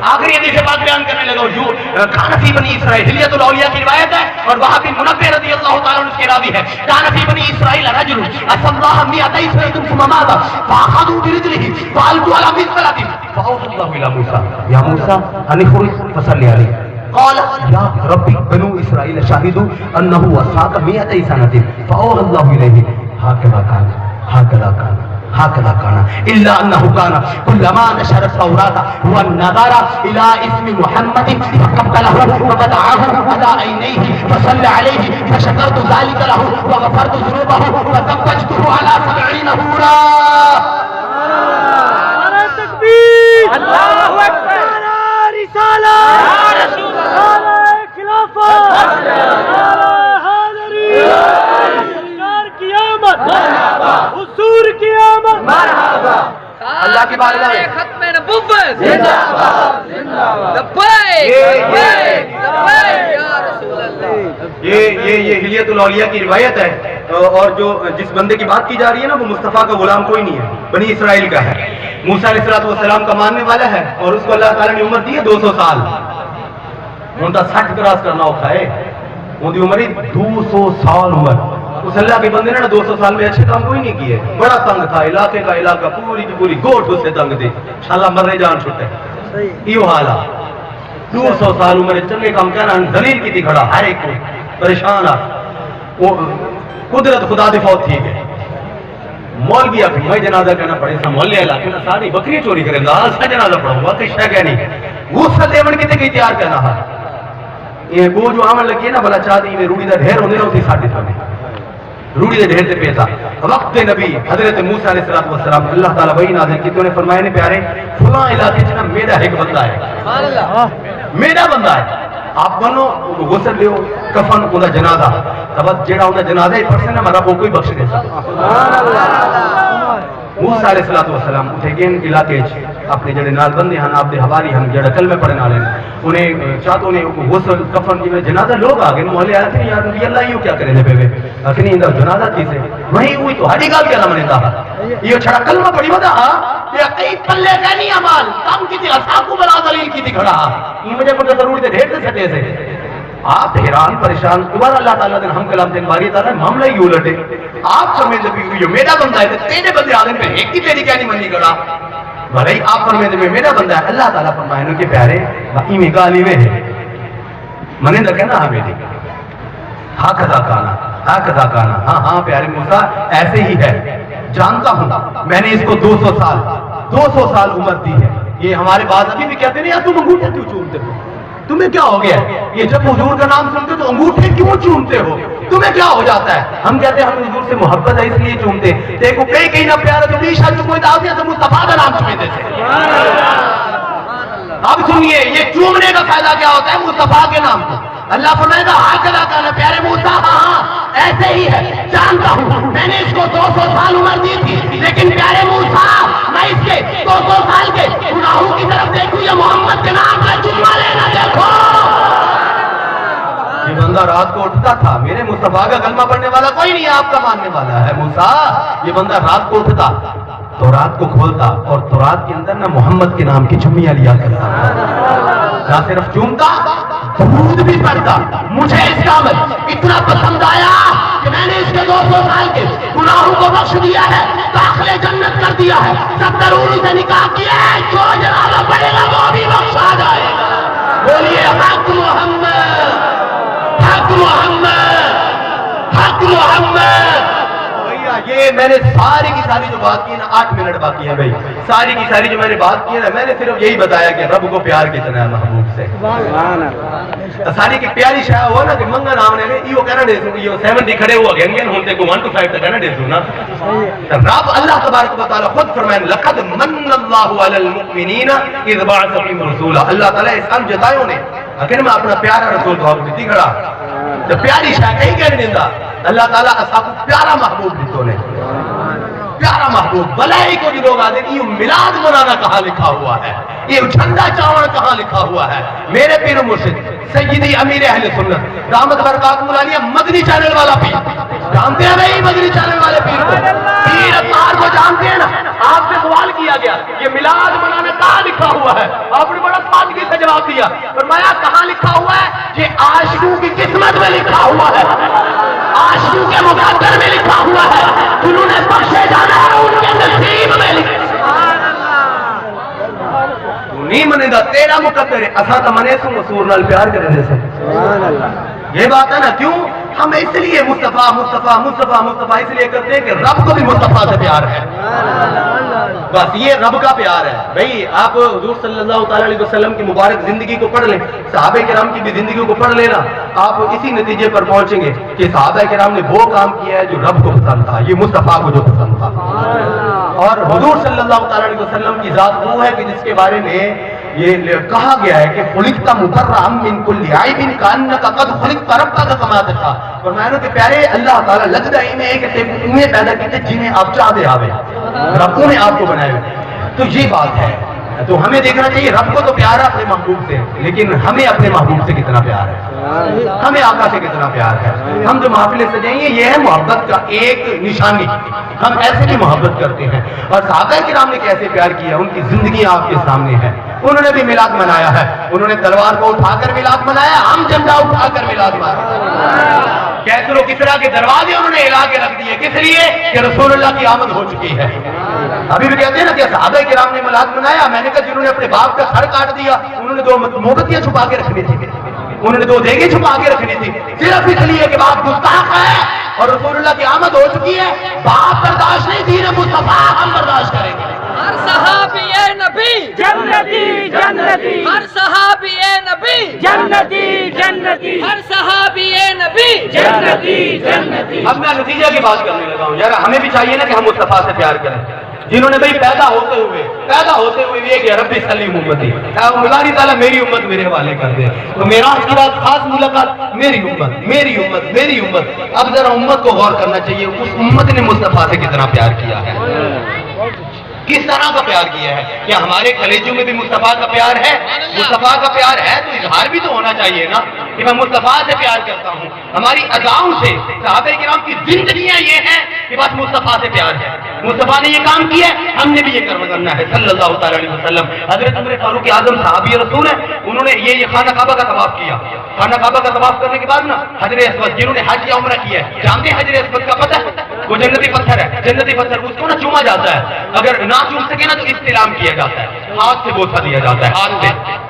آخری حدیث پاک بیان کرنے لگا. کان فی بنی اسرائیل حلیۃ الاولیاء کی روایت ہے اور وہاں بھی منبہ رضی اللہ تعالیٰ عنہ اس کے راوی ہے. کان فی بنی اسرائیل رجل اسى الله 200 سنة ثم مات فاخذوا برجله فالقوا على مزبلة فاوحى الله الى موسى يا موسى ان اخرج فصل عليه قال يا ربي بنو اسرائيل شهدوا انه وصاك 200 سنة فاوحى الله اليه هكذا كان إلا أنه كان كلما نشر التوراة والنظر إلى اسم محمد فقبله وبدعه على عينيه فصلى عليه فشكرت ذلك له وغفرت ذنوبه وزوجته على 70 حورا. تكبير الله أكبر رسالة رسول الله خلافة حضور کی آمد مرحبا. اللہ کی بارگاہ میں ختم نبوت زندہ باد زندہ باد. لبیک لبیک یا رسول اللہ. یہ حلیۃ الاولیاء کی روایت ہے اور جو جس بندے کی بات کی جا رہی ہے نا وہ مصطفیٰ کا غلام کوئی نہیں ہے بنی اسرائیل کا ہے. موسیٰ علیہ السلام کا ماننے والا ہے اور اس کو اللہ تعالیٰ نے عمر دی ہے 200 سال. ان کا 60 کراس کرنا ہوتا ہے ان کی عمر 200 سال عمر. اس اللہ کے بندے نے 200 سال میں اچھے کام کوئی نہیں کیے. بڑا تنگ تھا علاقے کا علاقہ پوری کی پوری گوٹ اس سے تنگ تھی انشاءاللہ مرنے جان چھٹے یہ حال ہے. 200 سال عمر چنگے کام کہنا دلیل کی تھی کھڑا ہر ایک کو پریشان آ وہ قدرت خدا دی فوت تھی گئے مولوی اپنی میں جنازہ کہنا پڑے سا محلے علاقے میں ساری بکری چوری کرے دال سا جنازہ پڑھوں گا کچھ ہے کہ نہیں وہ سلیمن کتے گئی تیار کہنا ہے. یہ وہ جو عمل لگی ہے نا بلا چاہتی میں روڑی دا ڈھیر ہونے رہا اسی ساٹھے تھا روڑی دے ڈھیر سے پیسا. وقت نبی حضرت موسیٰ علیہ السلام اللہ تعالیٰ وہی نازل کی تو نے فرمایا نے پیارے فلاں علاقے سے نا میرا ایک بندہ ہے میرا بندہ ہے آپ بنو غسل لیو کفن انہا جنازہ تب جیڑا انہا جنازہ ہی پرسے نا مرا کوئی بخش دے سکتا. موسیٰ علیہ السلام اٹھے گئے علاقے اپنے جڑے نال بندے ہیں آپ دے حواری ہیں جڑا کلمے پڑھنے والے ہیں انہیں چاہتوں نے غسل کفن جی میں جنازہ لوگ آ گئے محلے آئے تھے یار نبی اللہ یوں کیا کریں دے پہ اکنی اندر جنازہ کی سے وہیں ہوئی تو ہاری گال کیا نہ منتا یہ چھڑا کلمہ پڑھی ودا کہ عقید پلے کہنی عمال کم کی تھی اصحابو بنا دلیل کی تھی کھڑا یہ مجھے کچھ ضرور تھے ڈھیر سے سٹے سے آپ حیران پریشان دوبارہ اللہ تعالیٰ نے ہم کلام دن باری تعالیٰ معاملہ ہی الٹے آپ فرمائیں نبی یہ میرا بندہ ہے تیرے بندے آدم پہ ایک کی تیری کہنی منی کھڑا بھلائی آپ فرمائیں نبی میرا بندہ ہے اللہ تعالیٰ فرمائیں کہ پیارے باقی میں گالی میں ہے منہ نہ کہنا ہمیں دی ہاں کھدا کانا ہاں پیارے موسیٰ ایسے ہی ہے جانتا ہوں میں نے اس کو 200 سال عمر دی ہے یہ ہمارے بعد ابھی بھی کہتے نہیں تم انگوٹھے کیوں چومتے ہو تمہیں کیا ہو گیا یہ جب حضور کا نام سنتے تو انگوٹھے کیوں چومتے ہو تمہیں کیا ہو جاتا ہے ہم کہتے ہیں ہم حضور سے محبت ہے اس لیے چومتے دیکھو کئی نہ پیارا تو بیشا جو کوئی دعوت ہے تو مصطفیٰ کا نام چومتے تھے اب سنیے یہ چومنے کا فائدہ کیا ہوتا ہے مصطفیٰ کے نام کو اللہ فرمائے گا ہاں کلا کانا پیارے موسیٰ ہاں ایسے ہی ہے جانتا ہوں میں نے اس کو 200 سال عمر دی تھی لیکن پیارے موسیٰ میں اس کے 200 سال کے گناہوں کی طرف دیکھوں یا محمد کے نام کا چما لینا دیکھو یہ بندہ رات کو اٹھتا تھا میرے مصطفیٰ کا کلمہ پڑھنے والا کوئی نہیں آپ کا ماننے والا ہے موسیٰ یہ بندہ رات کو اٹھتا تورات کو کھولتا اور تورات کے اندر نہ محمد کے نام کی چمیاں لیا کرتا نہ صرف چومتا درود بھی پڑھتا مجھے اس کا عمل اتنا پسند آیا کہ میں نے اس کے 200 سال کے گناہوں کو بخش دیا ہے داخل جنت کر دیا ہے 70 عورتوں سے نکاح کیا ہے جو جنازہ پڑھے گا وہ بھی بخشا جائے گا بولیے حق محمد حق محمد حق محمد یہ میں نے ساری کی ساری جو بات کی نا 8 منٹ باقی ہے بھائی ساری کی ساری جو میں نے بات کی نا میں نے صرف یہی بتایا کہ رب کو پیار کتنا ہے محبوب سے ساری کی پیاری شاہ ہوا نا کہ منگا نام نے یہ کہنا دے سو یہ 70 کھڑے ہوا گئے ہم تے کو 1 to 5 تک کہنا دے سو نا رب اللہ تبارک و تعالی خود فرمائے لقد من اللہ علی المؤمنین اذ بعث فیہم رسولا اللہ تعالی احسان جتائے نے اگر میں اپنا پیارا رسول بھاؤ دیتی کھڑا تو پیاری شاہ کہیں کہنے دیتا اللہ تعالیٰ اصحاب پیارا محبوب دیتوں نے پیارا محبوب بلائی کو جو لوگ آتے ہیں یہ ملاد منانا کہاں لکھا ہوا ہے یہ جھنڈا چاوڑ کہاں لکھا ہوا ہے میرے پیر مرشد سیدی امیر اہل سنت دامت برکات مولانا مدنی چینل والا پیر جانتے ہیں بھائی مدنی چینل والے پیر کو پیر اتار کو جانتے ہیں نا آپ سے سوال کیا گیا یہ ملاد منانا کہاں لکھا ہوا ہے آپ نے بڑا سادگی سے جواب دیا فرمایا کہاں لکھا ہوا ہے یہ عاشقوں کی قسمت میں لکھا ہوا ہے عاشقوں کے مقدر میں لکھا ہوا ہے جنہوں نے بخشے جانا ہے ان کے نصیب میں لکھا نہیں منے دا تیرا مقدر ہے اساں تا منے سو رسول نال پیار کرنے سے سبحان اللہ یہ بات ہے نا کیوں ہم اس لیے مصطفیٰ مصطفیٰ مصطفیٰ مصطفیٰ اس لیے کرتے ہیں کہ رب کو بھی مصطفیٰ سے پیار ہے بس یہ رب کا پیار ہے بھئی آپ حضور صلی اللہ علیہ وسلم کی مبارک زندگی کو پڑھ لیں صحابہ کرام کی بھی زندگی کو پڑھ لینا آپ اسی نتیجے پر پہنچیں گے کہ صحابہ کرام نے وہ کام کیا ہے جو رب کو پسند تھا یہ مصطفیٰ کو جو پسند تھا اور حضور صلی اللہ علیہ وسلم کی ذات وہ ہے کہ جس کے بارے میں یہ کہا گیا ہے کہ خلقت مبرأ من کل عیب کانک قد خلقت ربک کما تشاء فرمایا کہ پیارے اللہ تعالی لگتا ہے میں کہ تمہیں پیدا کیتے جنہیں آپ چاہتے آوے رب نے آپ کو بنائے تو یہ بات ہے تو ہمیں دیکھنا چاہیے رب کو تو پیار ہے اپنے محبوب سے لیکن ہمیں اپنے محبوب سے کتنا پیار ہے ہمیں آقا سے کتنا پیار ہے ہم جو محفلیں سجائیں گے یہ ہے محبت کا ایک نشانی ہم ایسے بھی محبت کرتے ہیں اور صحابہ کرام نے کیسے پیار کیا ان کی زندگی آپ کے سامنے ہے انہوں نے بھی میلاد منایا ہے انہوں نے تلوار کو اٹھا کر میلاد منایا ہم جھنڈا اٹھا کر میلاد منایا کیسر و کسرا کے دروازے انہوں نے ہلا کے رکھ دیے کس لیے کہ رسول اللہ کی آمد ہو چکی ہے ابھی بھی کہتے ہیں نا کہ صحابہ کرام نے میلاد منایا میں نے کہا جنہوں نے اپنے باپ کا سر کاٹ دیا انہوں نے 2 موم بتیاں چھپا کے رکھنی تھی انہوں نے 2 دیگیں چھپا کے رکھنی تھی صرف اس لیے کہ باپ گستاخ ہے اور رسول اللہ کی آمد ہو چکی ہے باپ برداشت نہیں تھی مصطفیٰ ہم برداشت کریں گے ہر صحابی اے نبی جنتی جنتی ہر صحابی اے نبی جنتی جنتی ہر صحابی اے نبی جنتی جنتی اب میں نتیجہ کی بات کرنے لگا ہوں یار ہمیں بھی چاہیے نا کہ ہم مصطفیٰ سے پیار کریں جنہوں نے بھئی پیدا ہوتے ہوئے یہ کہ رب سلیم امتی اللہ تعالیٰ میری امت میرے حوالے کر دے تو معراج کی رات خاص ملاقات میری امت میری امت میری امت اب ذرا امت کو غور کرنا چاہیے اس امت نے مصطفیٰ سے کتنا پیار کیا ہے کس طرح کا پیار کیا ہے؟ کیا ہمارے کلیجوں میں بھی مصطفیٰ کا پیار ہے؟ مصطفیٰ کا پیار ہے تو اظہار بھی تو ہونا چاہیے نا کہ میں مصطفیٰ سے پیار کرتا ہوں. ہماری اداؤں سے صحابہ کرام کی زندگیاں یہ ہیں کہ بس مصطفیٰ سے پیار ہے. مصطفیٰ نے یہ کام کیا ہے، ہم نے بھی یہ کرنا ہے صلی اللہ تعالی علیہ وسلم. حضرت عمر فاروق اعظم صحابی رسول ہیں، انہوں نے یہ خانہ کعبہ کا طواف کیا. خانہ کعبہ کا طواف کرنے کے بعد نا حجر اسود، جنہوں نے حج یا عمرہ کیا ہے جانتے ہیں حجر اسود کا پتہ ہے؟ وہ جنتی پتھر ہے، جنتی پتھر، اس کو نا چوما جاتا ہے. اگر نہ چوم سکے نا تو استلام کیا جاتا ہے، ہاتھ سے بوسہ دیا جاتا ہے، ہاتھ سے.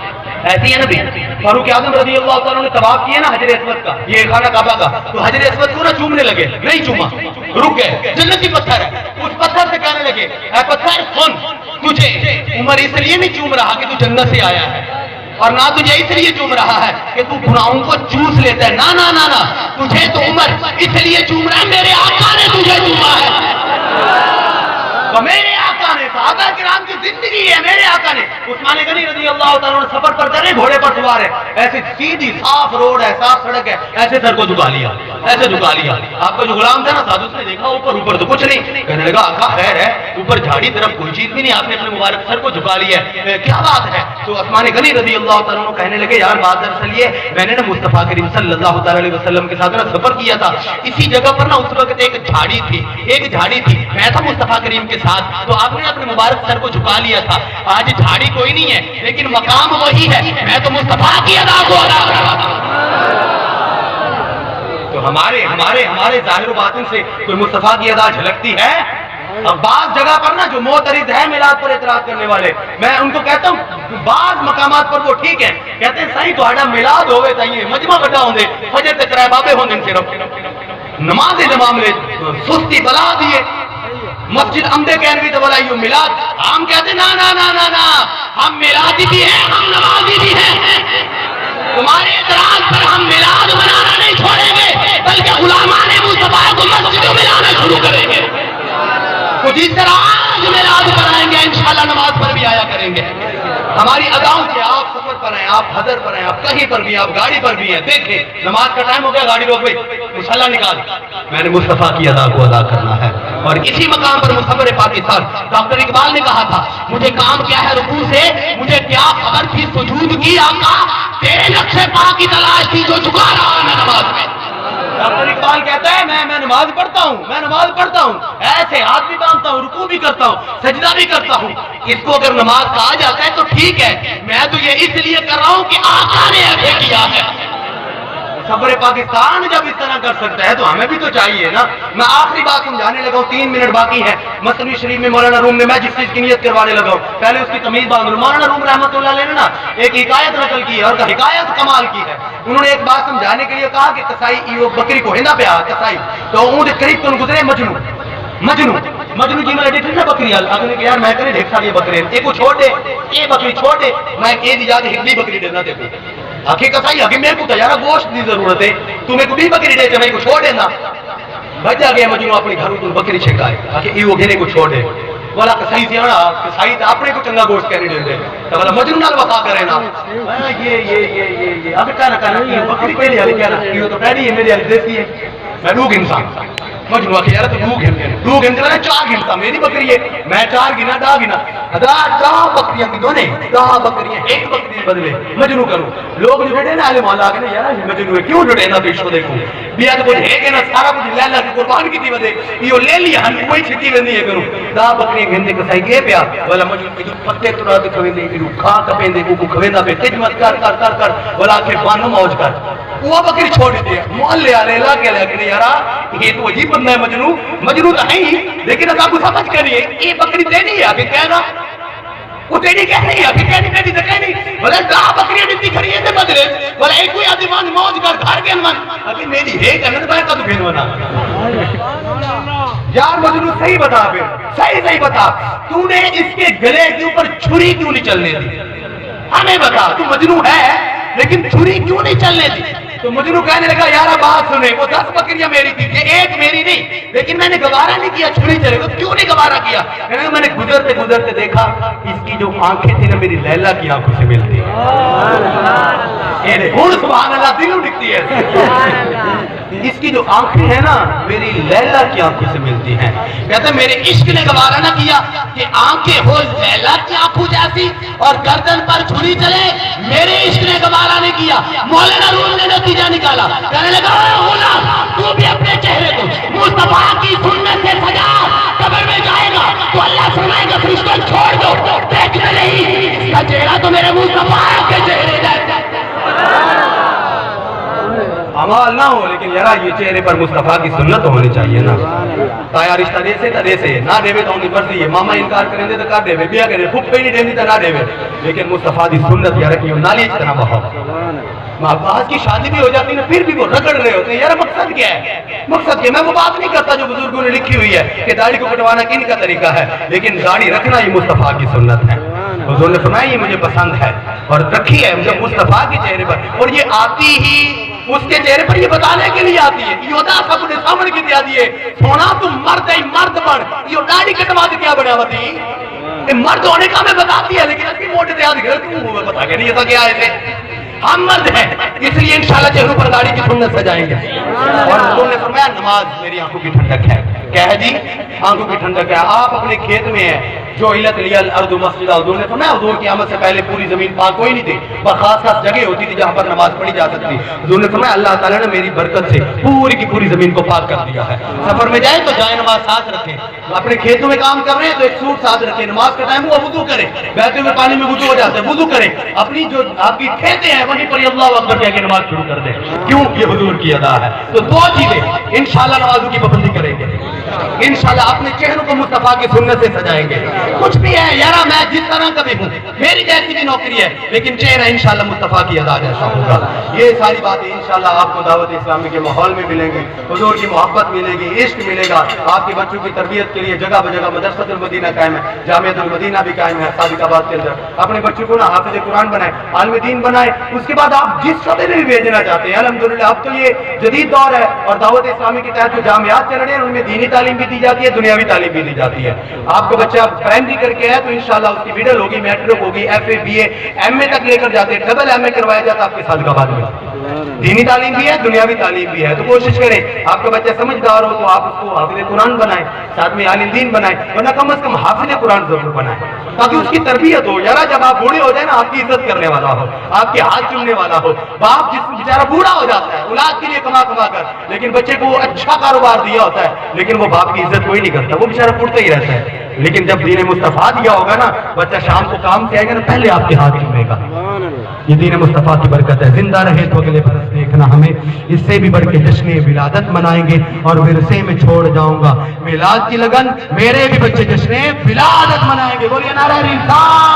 ایسی ہے نبی فاروق اعظم رضی اللہ تعالیٰ نے طواف کیا نا حجر اسود کا، یہ خانہ کعبہ کا، تو حجر اسود کو نا چومنے لگے، نہیں چوما، رک گئے. جنتی پتھر ہے، اس پتھر سے کہنے لگے اے پتھر سن، تجھے عمر اس لیے نہیں چوم رہا کہ تو جنت سے آیا ہے، اور نہ تجھے اس لیے چوم رہا ہے کہ تو گناہوں کو چوس لیتا ہے، نہ نہ نہ نہ، تجھے تو عمر اس لیے چوم رہا ہے میرے آقا نے تجھے چوما ہے. تو میرے آقا نے، صحابہ کرام کی زندگی ہے میرے آقا نے. عثمان غنی رضی اللہ تعالیٰ نے سفر پر چلے، گھوڑے پر سوار ہے، ایسی سیدھی صاف روڈ ہے، صاف سڑک ہے، ایسے سر کو جھکا لیا، ایسے جھکا لیا. آپ کا جو غلام تھا نا سادھ، اس نے دیکھا اوپر تو کچھ نہیں، کہنے لگا آقا خیر ہے، اوپر جھاڑی طرف کوئی چیز بھی نہیں، آپ نے اپنے مبارک سر کو جھکا لیا ہے، کیا بات ہے؟ تو عثمان غنی رضی اللہ تعالیٰ عنہ کہنے لگے یار بات دراصل یہ، میں نے نا مصطفیٰ کریم صلی اللہ تعالیٰ علیہ وسلم کے ساتھ نا سفر کیا تھا، اسی جگہ پر نا اس وقت ایک جھاڑی تھی، میں تھا مصطفیٰ کریم کے ساتھ، تو آپ نے اپنے مبارک سر کو جھکا لیا تھا. آج جھاڑی کوئی نہیں ہے لیکن مقام وہی ہے، میں تو مصطفیٰ کی ادا کو ادا کر رہا تھا. تو ہمارے ظاہر و باطن سے کوئی مصطفیٰ کی ادا جھلکتی ہے. اب بعض جگہ پر نا جو معترض ہے میلاد پر اعتراض کرنے والے، میں ان کو کہتا ہوں بعض مقامات پر وہ ٹھیک ہے، کہتے ہیں صحیح تہاڈا میلاد ہوئے تائیں مجمع بڑا ہوندے، فجر تے کرائے بابے ہوندے، صرف نماز دے معاملے سستی بلا دیے. مسجد عمدے کہنوی تو بولا یہ میلاد، ہم کہتے نا نا نا نا نا، ہم میلادی بھی ہیں، ہم نمازی بھی ہیں. تمہارے اعتراض پر ہم میلاد منانا نہیں چھوڑیں گے، بلکہ غلامان مصطفیٰ کو مسجدوں میں لانا شروع کریں گے. کچھ اس طرح آج میلاد پر آئیں گے، انشاءاللہ نماز پر بھی آیا کریں گے. ہماری اداؤں سے آپ سفر پر ہیں، آپ حضر پر ہیں، آپ کہیں پر بھی ہیں، آپ گاڑی پر بھی ہیں، دیکھیں نماز کا ٹائم ہو گیا، گاڑی روک گئی، مصلی نکال، میں نے مصطفیٰ کی ادا کو ادا کرنا ہے. اور اسی مقام پر مصور پاکستان ڈاکٹر اقبال نے کہا تھا مجھے کام کیا ہے رکوع سے، مجھے کیا خبر تھی سجود کی، آقا تیرے نقش پا کی تلاش تھی جو جھکا رہا میں نماز میں. ڈاکٹر اقبال کہتا ہے میں نماز پڑھتا ہوں، میں نماز پڑھتا ہوں، ایسے ہاتھ بھی باندھتا ہوں، رکوع بھی کرتا ہوں، سجدہ بھی کرتا ہوں. اس کو اگر نماز کہا جاتا ہے تو ٹھیک ہے، میں تو یہ اس لیے کر رہا ہوں کہ آقا نے ایسے کیا ہے. صبر پاکستان جب اس طرح کر سکتا ہے تو ہمیں بھی تو چاہیے نا. میں آخری بات سمجھانے لگا ہوں، 3 منٹ باقی ہے. مثنوی شریف میں مولانا روم میں جس چیز کی نیت کروانے لگا ہوں پہلے اس کی تمیز باندھ لوں. مولانا روم رحمۃ اللہ علیہ نے نا ایک حکایت نقل کی ہے اور حکایت کمال کی ہے. انہوں نے ایک بات سمجھانے کے لیے کہا کہ کسائی بکری کو ہندا پہ آ کسائی تو اون قریب تو گزرے مجنو جی میں ڈیٹھ نا بکری اگنے کہ یار میں کرے ڈھیک ساری بکرے ایک کو چھوڑ دے، یہ بکری چھوڑ دے، میں یہ دی جا کے ہندی بکری دینا دے. آخر کسائی آگے میرے کو تو یار گوشت کی ضرورت ہے، تو میرے کو بھی بکری دے تو میں کو چھوڑ دینا. بچا گیا مجنو اپنے گھروں تو بکری چھکائے آخر یہ گھنے کو چھوڑ دے. بولا کسائی سے آنا کسائی تو اپنے کو چنگا گوشت کہنے دے تو بولا مجنو نال وفا کرے نا یہ اب کہنا یہ بکری پہلے والی کہنا یہ تو پہلی ہے میری والی دیسی ہے. میں لوگ انسان مجنو آخر یار تو دو گھنٹے 4 گھنٹہ میری بکری ہے، میں 4 گنا 10 گنا 10 بکریاں کی دونے 10 بکریاں ایک بکری بدلے مجنو کروں. لوگ جو بیٹھے نا عالم مولا کے نا یار مجنو ہے کیوں جڑے نا پیشو دیکھو بیا تو کچھ ہے کہ نا سارا کچھ لیلا کی قربان کی تھی ودے یہ لے لیا ہن کوئی چھٹی وندی ہے کروں 10 بکریاں گھنٹے کسائی کے پیا والا مجنو کی پتے تو رات کھویندے کی کھا کپیندے کو کھویندا پہ خدمت کر والا کے بانو موج کر وہ بکری چھوڑ دے محلے والے علاقے لے کے یار یہ تو عجیب بندہ ہے مجنو تو ہے ہی لیکن آپ کو سمجھ کریے یہ بکری تیری ہے کہ کہنا وہ تیری کہہ نہیں ہے کہ کہنی تیری تو کہنی بولے 10 بکریاں دیتی کھڑی ہے بدلے بولے ایک کوئی آدمی موج کر گھر کے انمان ابھی میری ہے کہنا تو کا تو پھینونا یار مجنو صحیح بتا پھر صحیح بتا تو نے اس کے گلے کے اوپر چھری کیوں نہیں چلنے دی؟ ہمیں بتا تو مجنو ہے لیکن چھری کیوں نہیں چلنے دی؟ تو مجنو کہنے لگا یارا بات سنے وہ 10 بکریاں میری تھی یہ ایک میری نہیں لیکن میں نے گوارا نہیں کیا چھری چلے تو کیوں نہیں گوارا کیا؟ میں نے گزرتے دیکھا اس کی جو آنکھیں تھی نا میری لیلا کی آنکھوں سے ملتی ہیں. سبحان اللہ دلوں دکھتی ہے اس کی جو آنکھیں ہیں نا میری لیلا کی آنکھوں سے ملتی ہیں. کہتے میرے عشق نے گوارا نہ کیا کہ آنکھیں ہو لیلا کی آنکھوں جیسی اور گردن پر چھری چلے. میرے عشق نے گوارا نہیں کیا. مولانا روم نے نتیجہ نکالا, کہنے لگا تو بھی اپنے چہرے کو مصطفیٰ کی سنت سے سجا. قبر میں جائے گا تو اللہ فرمائے گا فرشتوں چھوڑ دو, دیکھنے نہیں, اس کا چہرہ تو میرے مصطفیٰ کے چہرے جیسا. عمال نہ ہو لیکن یارا یہ چہرے پر مصطفیٰ کی سنت ہونی چاہیے نا. تایا رشتہ دے سے دے سے نہ دے تو ان مرضی ہے. ماما انکار کریں دے تو کر دے, بیا کرے پھپ پہ نہیں دے تو نہ دے, لیکن مصطفیٰ کی سنت یار کی نالی اس طرح بہت. آج کی شادی بھی ہو جاتی نا پھر بھی وہ رگڑ رہے ہوتے ہیں. یار مقصد کیا ہے, مقصد کیا؟ میں وہ بات نہیں کرتا جو بزرگوں نے لکھی ہوئی ہے کہ داڑھی کو کٹوانا کن کا طریقہ ہے, لیکن داڑھی رکھنا یہ مصطفیٰ کی سنت ہے. حضور نے فرمایا یہ مجھے پسند ہے اور رکھی ہے مجھے مصطفیٰ کے چہرے پر, اور یہ آتی ہی اس کے چہرے پر یہ بتانے کے لیے آتی ہے. یہ اپنے سامنے کی دیا دیے سونا تم مرد ہے مرد پر یہ داڑھی کٹوا کے کیا بنا ہوتی مرد ہونے کا ہمیں بتاتی ہے, لیکن اس کی موٹے دیہات گھر بتا کے نہیں ایسا کیا ہے. ہم مرد ہیں اس لیے انشاءاللہ چہروں پر داڑھی کی سنت سجائیں گے. اور حضور نے فرمایا نماز میری آنکھوں کی ٹھنڈک ہے. کیا ہے جی؟ آنکھوں کی ٹھنڈک ہے. آپ اپنے کھیت میں ہیں جو علت لی الارض مسجد, حضور نے فرمایا حضور کی آمد سے پہلے پوری زمین پاک کوئی نہیں تھی, پر خاص خاص جگہ ہوتی تھی جہاں پر نماز پڑھی جا سکتی. حضور نے فرمایا اللہ تعالیٰ نے میری برکت سے پوری کی پوری زمین کو پاک کر دیا ہے. سفر میں جائیں تو جائیں نماز ساتھ رکھیں, اپنے کھیتوں میں کام کر رہے ہیں تو ایک سوٹ ساتھ رکھیں, نماز کا ٹائم ہوا وضو کریں, بہتے ہوئے پانی میں وضو ہو جاتا ہے وضو کریں, اپنی جو آپ کی کھیتیں ہیں وہیں پر اللہ اکبر کہہ کے نماز شروع کر دیں. کیوں؟ یہ حضور کی ادا ہے. تو دو چیزیں انشاءاللہ نمازوں کی پابندی کریں گے, انشاءاللہ اپنے چہروں کو مصطفیٰ کی سنت سے سجائیں گے. کچھ بھی ہے یارا میں جس طرح کا بھی ہوں, میری جیسی بھی نوکری ہے, لیکن چہرہ انشاءاللہ مصطفیٰ کی ادا جیسا ہوگا. یہ ساری باتیں انشاءاللہ آپ کو دعوت اسلامی کے ماحول میں ملیں گی. حضور کی محبت ملے گی, عشق ملے گا. آپ کے بچوں کی تربیت کے لیے جگہ بجگہ مدرسۃ المدینہ قائم ہے, جامعۃ المدینہ بھی قائم ہے صادق آباد کے اندر. اپنے بچوں کو نا حافظ قرآن بنائے, عالم دین بنائے. اس کے بعد آپ جس شعبے میں بھی بھیجنا چاہتے ہیں الحمدللہ. اب تو یہ جدید دور ہے اور دعوت اسلامی کے تحت جو جامعات چل رہے ہیں ان میں دینی تعلیم بھی دی جاتی ہے, دنیاوی تعلیم بھی دی جاتی ہے. آپ کا بچہ پرائمری کر کے ہے تو انشاءاللہ اس کی مڈل ہوگی, میٹرک ہوگی, F A B A M A تک لے کر جاتے ہیں, ڈبل ایم اے کروایا جاتا ہے آپ کے صادق آباد میں. دینی تعلیم بھی ہے, دنیاوی تعلیم بھی ہے. تو کوشش کریں آپ کا بچہ سمجھدار ہو تو آپ اس کو حافظ قرآن بنائیں, ساتھ میں عالم دین بنائیں, ورنہ کم از کم حافظ قرآن ضرور بنائیں تاکہ اس کی تربیت ہو. یارا جب آپ بوڑھے ہو جائیں نا آپ کی عزت کرنے والا ہو, آپ کے ہاتھ چومنے والا ہو. باپ جس بیچارہ بوڑھا ہو جاتا ہے اولاد کے لیے کما کما کر, لیکن بچے کو اچھا کاروبار دیا ہوتا ہے, لیکن وہ باپ کی عزت کوئی نہیں کرتا, وہ بیچارہ پڑتا ہی رہتا ہے. لیکن جب دین مصطفیٰ دیا ہوگا نا, بچہ شام کو کام سے آئے گا نا پہلے آپ کے ہاتھ چومے گا. یہ دین مصطفیٰ کی برکت ہے. زندہ رہے تو اگلے برس دیکھنا ہمیں اس سے بھی بڑھ کے جشن ولادت منائیں گے. اور ورثے میں چھوڑ جاؤں گا میلاد کی لگن, میرے بھی بچے جشن ولادت منائیں گے. بولیے نعرہ رسالت.